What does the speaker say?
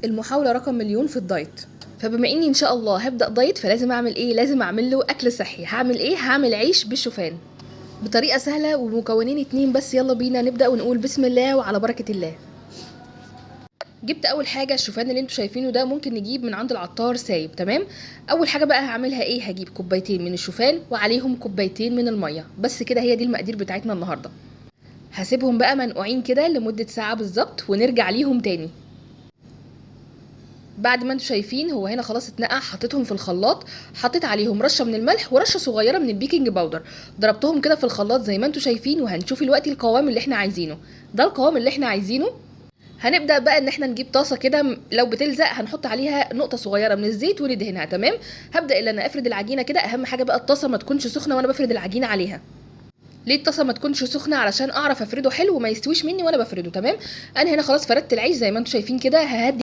المحاولة رقم مليون في الدايت. فبما اني ان شاء الله هبدأ دايت، فلازم اعمل ايه؟ لازم اعمل له اكل صحي. هعمل ايه؟ هعمل عيش بالشوفان بطريقة سهلة ومكونين 2 بس. يلا بينا نبدأ ونقول بسم الله وعلى بركة الله. جبت اول حاجه الشوفان اللي انتوا شايفينه ده، ممكن نجيب من عند العطار سايب. تمام. اول حاجه بقى هعملها ايه؟ هجيب كوبايتين من الشوفان وعليهم كوبايتين من الميه بس كده. هي دي المقادير بتاعتنا النهارده. هسيبهم بقى منقوعين كده لمده ساعه بالظبط ونرجع ليهم تاني. بعد ما انتوا شايفين هو هنا خلاص اتنقع، حطيتهم في الخلاط. حطيت عليهم رشه من الملح ورشه صغيره من البيكنج باودر. ضربتهم كده في الخلاط زي ما انتوا شايفين، وهنشوف دلوقتي القوام اللي احنا عايزينه. ده القوام اللي احنا عايزينه. هنبدا بقى ان احنا نجيب طاسه كده، لو بتلزق هنحط عليها نقطه صغيره من الزيت وندهنها. تمام. هبدا ان انا افرد العجينه كده. اهم حاجه بقى الطاسه ما تكونش سخنه وانا بفرد العجينه عليها. ليه الطاسه ما تكونش سخنه؟ علشان اعرف افرده حلو وما يستويش مني وانا بفرده. تمام. انا هنا خلاص فردت العيش زي ما انتم شايفين كده. ههدي